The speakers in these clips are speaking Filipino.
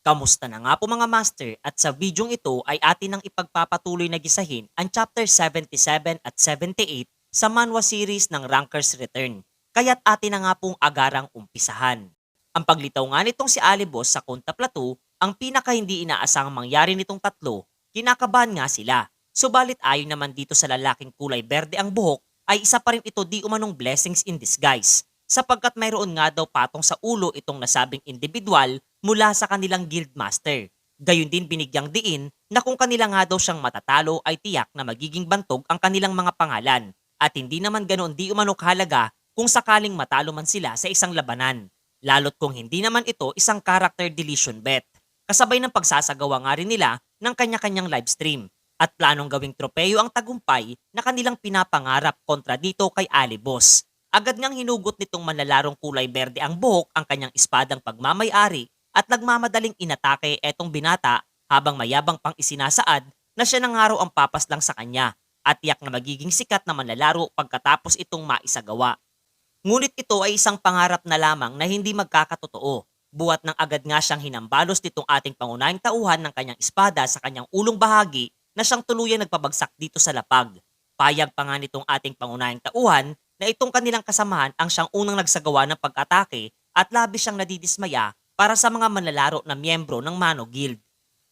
Kamusta na nga po mga master at sa bidyong ito ay atin nang ipagpapatuloy na gisahin ang chapter 77 at 78 sa manhwa series ng Ranker's Return. Kaya't atin na nga pong agarang umpisahan. Ang paglitaw nga nitong si Alibos sa Kunta Plateau, ang pinaka hindi inaasahang mangyari nitong tatlo, kinakabahan nga sila. Subalit ayon naman dito sa lalaking kulay berde ang buhok, ay isa pa rin ito di umanong blessings in disguise sapagkat mayroon nga daw patong sa ulo itong nasabing individual mula sa kanilang guildmaster. Gayun din binigyang diin na kung kanila nga daw siyang matatalo ay tiyak na magiging bantog ang kanilang mga pangalan at hindi naman ganoon di umano kahalaga kung sakaling matalo man sila sa isang labanan. Lalo't kung hindi naman ito isang character deletion bet. Kasabay ng pagsasagawa nga rin nila ng kanya-kanyang livestream at planong gawing tropeyo ang tagumpay na kanilang pinapangarap kontra dito kay Alibos. Agad ngang hinugot nitong manlalarong kulay berde ang buhok ang kanyang espadang pagmamay-ari at nagmamadaling inatake etong binata habang mayabang pang isinasaad na siya na nga raw ang papaslang sa kanya at tiyak na magiging sikat na manlalaro pagkatapos itong maisagawa. Ngunit ito ay isang pangarap na lamang na hindi magkakatotoo. Buwat ng agad nga siyang hinambalos nitong ating pangunahing tauhan ng kanyang espada sa kanyang ulong bahagi na siyang tuluyang nagpabagsak dito sa lapag. Payag pa nga nitong ating pangunahing tauhan na itong kanilang kasamahan ang siyang unang nagsagawa ng pag-atake at labis siyang nadidismaya para sa mga manlalaro na miyembro ng Mano Guild.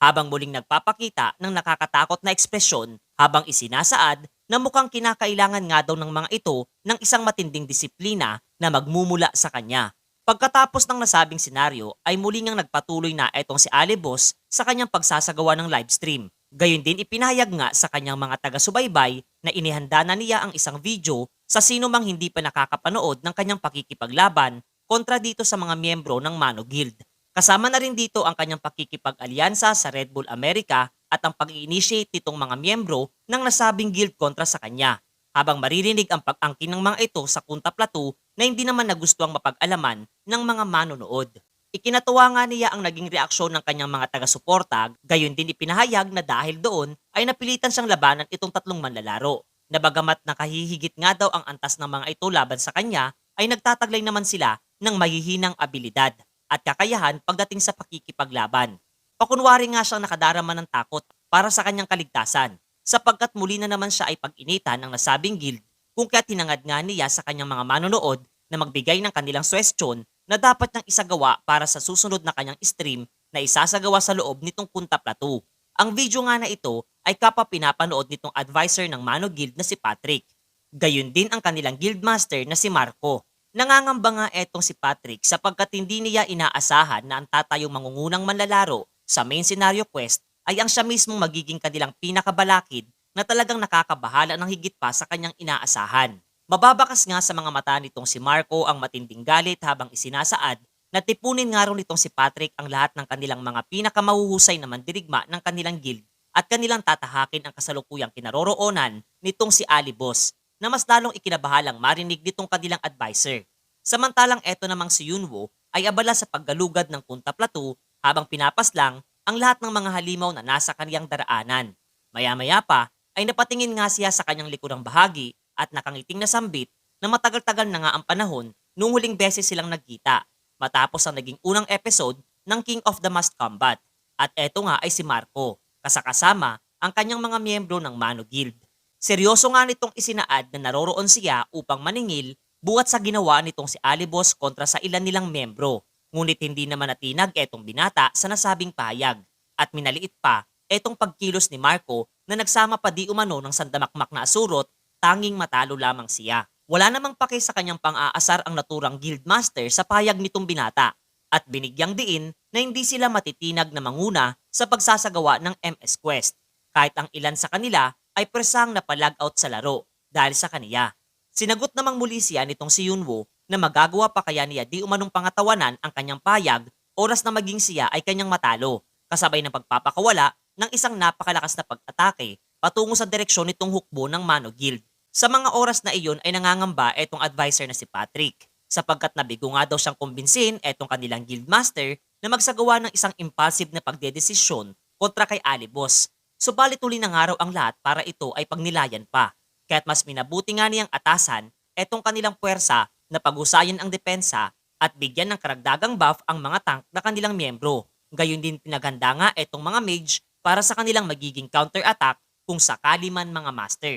Habang muling nagpapakita ng nakakatakot na ekspresyon habang isinasaad na mukhang kinakailangan nga daw ng mga ito ng isang matinding disiplina na magmumula sa kanya. Pagkatapos ng nasabing senaryo ay muli ngang nagpatuloy na etong si Alibos sa kanyang pagsasagawa ng livestream. Gayon din ipinahayag nga sa kanyang mga taga-subaybay na inihanda na niya ang isang video sa sino mang hindi pa nakakapanood ng kanyang pakikipaglaban kontra dito sa mga miyembro ng Mano Guild. Kasama na rin dito ang kanyang pakikipag-alyansa sa Red Bull America at ang pag-i-initiate nitong mga miyembro ng nasabing guild kontra sa kanya. Habang maririnig ang pag-angkin ng mga ito sa Kunta Plateau na hindi naman nagustuhang mapag-alaman ng mga manonood. Ikinatuwa nga niya ang naging reaksyon ng kanyang mga taga-suporta, gayon din ipinahayag na dahil doon ay napilitan siyang labanan itong tatlong manlalaro. Na bagamat nakahihigit nga daw ang antas ng mga ito laban sa kanya, ay nagtataglay naman sila ng mahihinang abilidad at kakayahan pagdating sa pakikipaglaban. Pakunwari nga siyang nakadarama ng takot para sa kanyang kaligtasan, sapagkat muli na naman siya ay pag-initan ng nasabing guild kung kaya tinangad nga niya sa kanyang mga manonood na magbigay ng kanilang suwestyon na dapat niyang isagawa para sa susunod na kanyang stream na isasagawa sa loob nitong Kunta Plateau. Ang video nga na ito ay kapwa pinapanood nitong advisor ng Mano Guild na si Patrick. Gayun din ang kanilang guildmaster na si Marco. Nangangamba nga etong si Patrick sapagkat hindi niya inaasahan na ang tatayong mangungunang manlalaro sa main scenario quest ay ang siya mismong magiging kanilang pinakabalakid na talagang nakakabahala ng higit pa sa kanyang inaasahan. Mababakas nga sa mga mata nitong si Marco ang matinding galit habang isinasaad na tipunin nga raw nitong si Patrick ang lahat ng kanilang mga pinakamahuhusay na mandirigma ng kanilang guild at kanilang tatahakin ang kasalukuyang kinaroroonan nitong si Alibos na mas lalong ikinabahalang marinig nitong kanilang advisor. Samantalang eto namang si Yunwo ay abala sa paggalugad ng Kunta Plateau habang pinapaslang ang lahat ng mga halimaw na nasa kaniyang daraanan. Maya-maya pa ay napatingin nga siya sa kanyang likurang bahagi at nakangiting nasambit na matagal-tagal na nga ang panahon nung huling beses silang nagkita matapos ang naging unang episode ng King of the Must Combat. At eto nga ay si Marco, kasakasama ang kanyang mga miyembro ng Mano Guild. Seryoso nga nitong isinaad na naroroon siya upang maningil buwat sa ginawa nitong si Alibos kontra sa ilan nilang miyembro. Ngunit hindi naman natinag etong binata sa nasabing pahayag at minaliit pa etong pagkilos ni Marco na nagsama pa di umano ng sandamakmak na asurot, tanging matalo lamang siya. Wala namang pake sa kanyang pang-aasar ang naturang guildmaster sa pahayag nitong binata at binigyang diin na hindi sila matitinag na manguna sa pagsasagawa ng MS Quest kahit ang ilan sa kanila ay presang napalag out sa laro dahil sa kaniya. Sinagot namang muli siya nitong si Yunwo na magagawa pa kaya niya di umanong pangatawanan ang kanyang payag oras na maging siya ay kanyang matalo kasabay ng pagpapakawala ng isang napakalakas na pag-atake patungo sa direksyon nitong hukbo ng Mano Guild. Sa mga oras na iyon ay nangangamba etong advisor na si Patrick sapagkat nabigo nga daw siyang kumbinsin etong kanilang guildmaster na magsagawa ng isang impulsive na pagdedesisyon kontra kay Alibos. Subalit huli ng araw ang lahat para ito ay pagnilayan pa. Kaya't mas minabuti nga niyang atasan etong kanilang puwersa na pag-usayan ang depensa at bigyan ng karagdagang buff ang mga tank na kanilang miyembro. Gayon din pinaghanda nga itong mga mage para sa kanilang magiging counter-attack kung sakali man mga master.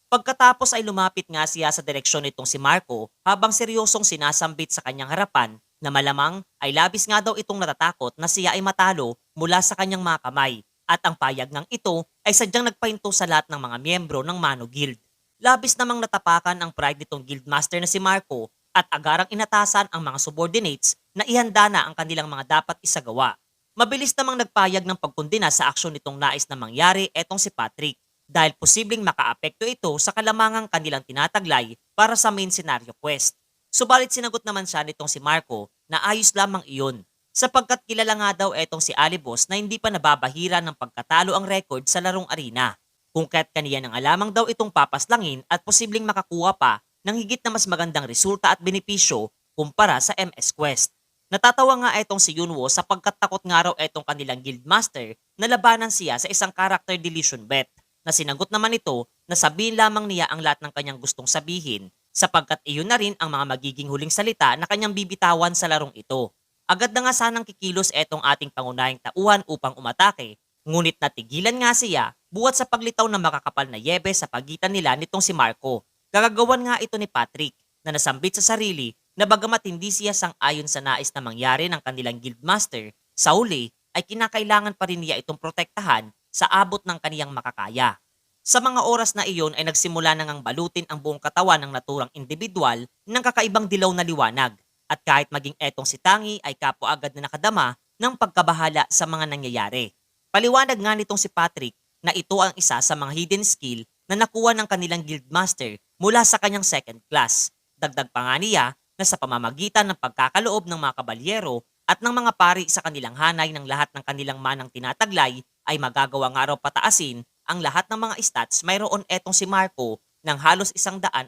Pagkatapos ay lumapit nga siya sa direksyon nitong si Marco habang seryosong sinasambit sa kanyang harapan na malamang ay labis nga daw itong natatakot na siya ay matalo mula sa kanyang mga kamay at ang payag ng ito ay sadyang nagpahinto sa lahat ng mga miyembro ng Mano Guild. Labis namang natapakan ang pride nitong guildmaster na si Marco at agarang inatasan ang mga subordinates na ihanda na ang kanilang mga dapat isagawa. Mabilis namang nagpayag ng pagkundina sa aksyon nitong nais na mangyari etong si Patrick dahil posibleng makaapekto ito sa kalamangang kanilang tinataglay para sa main scenario quest. Subalit sinagot naman siya nitong si Marco na ayos lamang iyon sapagkat kilala nga daw etong si Alibos na hindi pa nababahira ng pagkatalo ang record sa larong arena. Kung kaya't kaniya nang alamang daw itong papaslangin at posibleng makakuha pa ng higit na mas magandang resulta at benepisyo kumpara sa MS Quest. Natatawa nga etong si Yunwo sapagkat takot nga raw etong kanilang guildmaster na labanan siya sa isang character deletion bet na sinagot naman ito na sabihin lamang niya ang lahat ng kanyang gustong sabihin sapagkat iyon na rin ang mga magiging huling salita na kanyang bibitawan sa larong ito. Agad na nga sanang kikilos etong ating pangunahing tauhan upang umatake, ngunit natigilan nga siya buhat sa paglitaw ng makakapal na yebe sa pagitan nila nitong si Marco. Gagagawan nga ito ni Patrick na nasambit sa sarili na bagamat hindi siya sang-ayon sa nais na mangyari ng kanilang guildmaster, sa huli ay kinakailangan pa rin niya itong protektahan sa abot ng kaniyang makakaya. Sa mga oras na iyon ay nagsimula na ngang balutin ang buong katawan ng naturang individual ng kakaibang dilaw na liwanag at kahit maging etong si Tangi ay kapwa agad na nakadama ng pagkabahala sa mga nangyayari. Paliwanag nga nitong si Patrick na ito ang isa sa mga hidden skill na nakuha ng kanilang guildmaster mula sa kanyang second class. Dagdag pa nga niya na sa pamamagitan ng pagkakaloob ng mga kabalyero at ng mga pari sa kanilang hanay ng lahat ng kanilang manang tinataglay ay magagawa nga raw pataasin ang lahat ng mga stats mayroon etong si Marco ng halos 120%.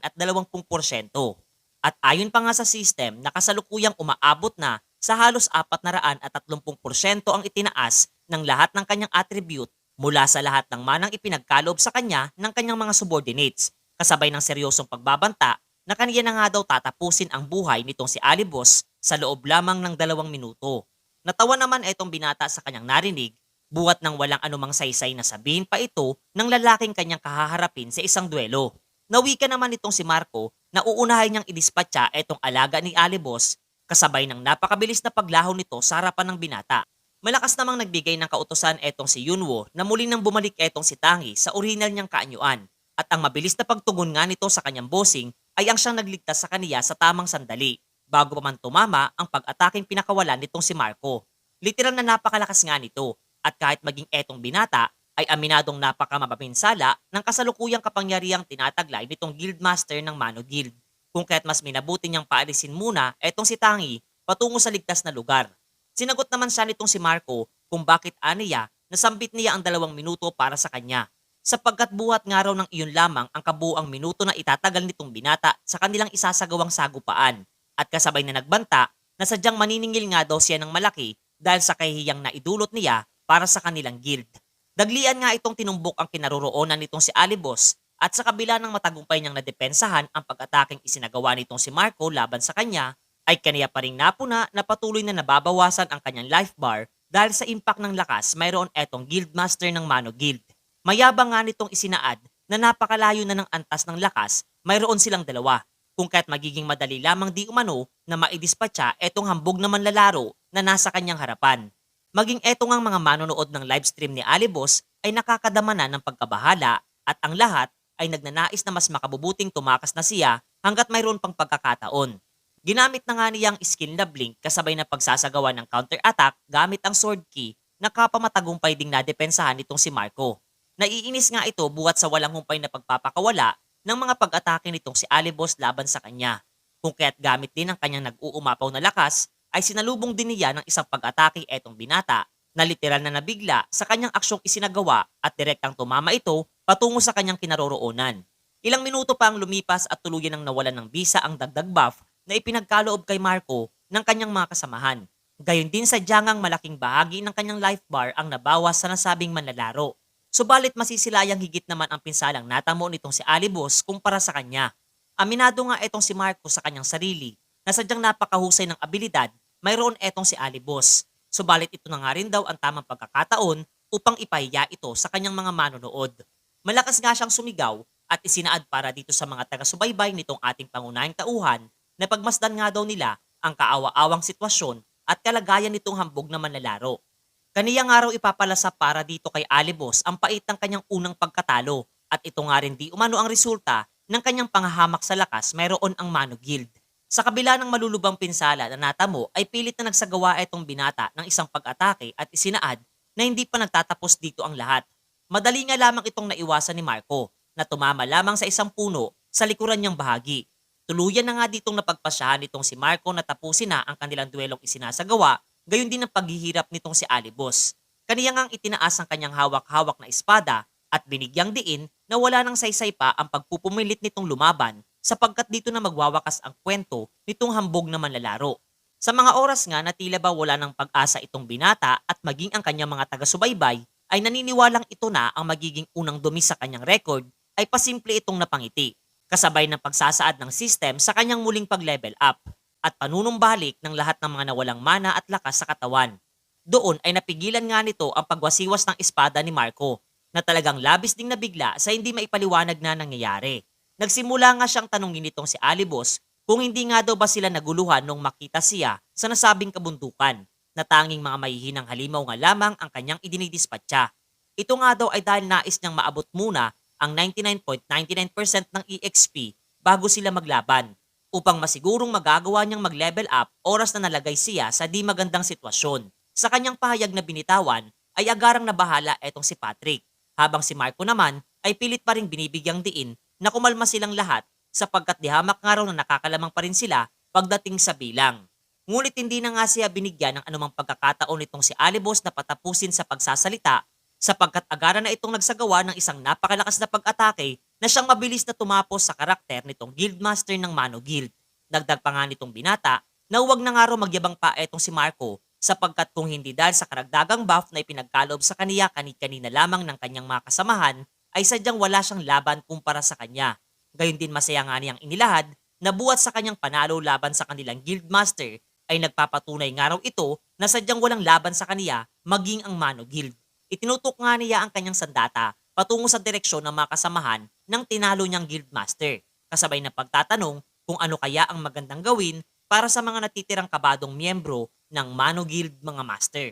At ayon pa nga sa system na kasalukuyang umaabot na sa halos 430% ang itinaas ng lahat ng kanyang attribute mula sa lahat ng manang ipinagkaloob sa kanya ng kanyang mga subordinates kasabay ng seryosong pagbabanta na kaniya na nga daw tatapusin ang buhay nitong si Alibos sa loob lamang ng 2 minuto. Natawa naman itong binata sa kanyang narinig, buhat ng walang anumang saysay na sabihin pa ito ng lalaking kanyang kahaharapin sa isang duelo. Nawika naman itong si Marco na uunahin niyang idispatcha itong alaga ni Alibos kasabay ng napakabilis na paglaho nito sa harapan ng binata. Malakas namang nagbigay ng kautosan etong si Yunwo na muli nang bumalik etong si Tangi sa orihinal niyang kaanyuan at ang mabilis na pagtugon nga nito sa kanyang bossing ay ang siyang nagligtas sa kaniya sa tamang sandali bago pa man tumama ang pag-ataking pinakawalan nitong si Marco. Literal na napakalakas nga nito at kahit maging etong binata ay aminadong napakamapapinsala ng kasalukuyang kapangyarihang tinataglay nitong guildmaster ng Mano Guild. Kung kaya't mas minabuti niyang paalisin muna etong si Tangi patungo sa ligtas na lugar. Sinagot naman siya nitong si Marco kung bakit aniya nasambit niya ang 2 minuto para sa kanya sapagkat buhat nga raw ng iyon lamang ang kabuuang minuto na itatagal nitong binata sa kanilang isasagawang sagupaan at kasabay na nagbanta na sadyang maniningil nga daw siya ng malaki dahil sa kahihiyang naidulot niya para sa kanilang guild. Daglian nga itong tinumbok ang kinaroroonan nitong si Alibos at sa kabila ng matagumpay niyang nadepensahan ang pag-ataking isinagawa nitong si Marco laban sa kanya ay kaniya pa ring napuna na patuloy na nababawasan ang kanyang life bar dahil sa impact ng lakas mayroon etong guildmaster ng Mano Guild. Mayabang nga nitong isinaad na napakalayo na ng antas ng lakas, mayroon silang dalawa, kung kaya't magiging madali lamang di umano na maidispatcha etong hambog na manlalaro na nasa kanyang harapan. Maging etong ang mga manonood ng livestream ni Alibos ay nakakadama na ng pagkabahala at ang lahat ay nagnanais na mas makabubuting tumakas na siya hanggat mayroon pang pagkakataon. Ginamit na nga niyang skill na blink kasabay na pagsasagawa ng counter-attack gamit ang sword key na kapamatagumpay ding nadepensahan nitong si Marco. Naiinis nga ito buhat sa walang humpay na pagpapakawala ng mga pag-atake nitong si Alibos laban sa kanya. Kung kaya't gamit din ang kanyang nag-uumapaw na lakas, ay sinalubong din niya ng isang pag-atake etong binata na literal na nabigla sa kanyang aksyong isinagawa at direktang tumama ito patungo sa kanyang kinaroroonan. Ilang minuto pa ang lumipas at tuluyan ng nawalan ng bisa ang dagdag buff na ipinagkaloob kay Marco ng kanyang mga kasamahan. Gayon din sa dyangang malaking bahagi ng kanyang life bar ang nabawas sa nasabing manlalaro. Subalit masisilayang higit naman ang pinsalang natamo nitong si Alibos kumpara sa kanya. Aminado nga etong si Marco sa kanyang sarili na sadyang napakahusay ng abilidad, mayroon etong si Alibos. Subalit ito na nga rin daw ang tamang pagkakataon upang ipahiya ito sa kanyang mga manonood. Malakas nga siyang sumigaw at isinaad para dito sa mga taga-subaybay nitong ating pangunahing tauhan na pagmasdan nga daw nila ang kaawa-awang sitwasyon at kalagayan nitong hambog na manlalaro. Kaniya nga raw ipapalasa para dito kay Alibos ang pait ng kanyang unang pagkatalo at ito nga rin di umano ang resulta ng kanyang panghahamak sa lakas mayroon ang Mano Guild. Sa kabila ng malulubang pinsala na natamo ay pilit na nagsagawa itong binata ng isang pag-atake at isinaad na hindi pa nagtatapos dito ang lahat. Madali nga lamang itong naiwasan ni Marco na tumama lamang sa isang puno sa likuran niyang bahagi. Tuluyan na nga ditong napagpasyahan nitong si Marco na tapusin na ang kanilang duelong isinasagawa, gayon din ang paghihirap nitong si Alibos. Kaniya ngang itinaas ang kanyang hawak-hawak na espada at binigyang diin na wala nang saysay pa ang pagpupumilit nitong lumaban sapagkat dito na magwawakas ang kwento nitong hambog na manlalaro. Sa mga oras nga na tila ba wala ng pag-asa itong binata at maging ang kanyang mga taga-subaybay ay naniniwalang ito na ang magiging unang dumi sa kanyang record ay pasimple itong napangiti, kasabay ng pagsasaad ng system sa kanyang muling pag-level up at panunumbalik ng lahat ng mga nawalang mana at lakas sa katawan. Doon ay napigilan nga nito ang pagwasiwas ng espada ni Marco na talagang labis ding nabigla sa hindi maipaliwanag na nangyayari. Nagsimula nga siyang tanungin nitong si Alibos kung hindi nga daw ba sila naguluhan nung makita siya sa nasabing kabundukan na tanging mga mahihinang halimaw nga lamang ang kanyang idinidispatcha. Ito nga daw ay dahil nais niyang maabot muna ang 99.99% ng EXP bago sila maglaban upang masigurong magagawa niyang mag-level up oras na nalagay siya sa di magandang sitwasyon. Sa kanyang pahayag na binitawan ay agarang nabahala etong si Patrick, habang si Marco naman ay pilit pa ring binibigyang diin na kumalma silang lahat sapagkat dihamak nga raw na nakakalamang pa rin sila pagdating sa bilang. Ngunit hindi na nga siya binigyan ng anumang pagkakataon nitong si Alibos na patapusin sa pagsasalita sapagkat agara na itong nagsagawa ng isang napakalakas na pag-atake na siyang mabilis na tumapos sa karakter nitong Guildmaster ng Mano Guild. Dagdag pa nga nitong binata na huwag na nga raw magyabang pa etong si Marco sapagkat kung hindi dahil sa karagdagang buff na ipinagkaloob sa kaniya kanina lamang ng kanyang mga kasamahan ay sadyang wala siyang laban kumpara sa kanya. Gayon din masaya nga niyang inilahad na buwat sa kanyang panalo laban sa kanilang Guildmaster ay nagpapatunay nga raw ito na sadyang walang laban sa kaniya maging ang Mano Guild. Itinutok nga niya ang kanyang sandata patungo sa direksyon ng mga kasamahan ng tinalo niyang Guildmaster, kasabay na pagtatanong kung ano kaya ang magandang gawin para sa mga natitirang kabadong miyembro ng Mano Guild mga master.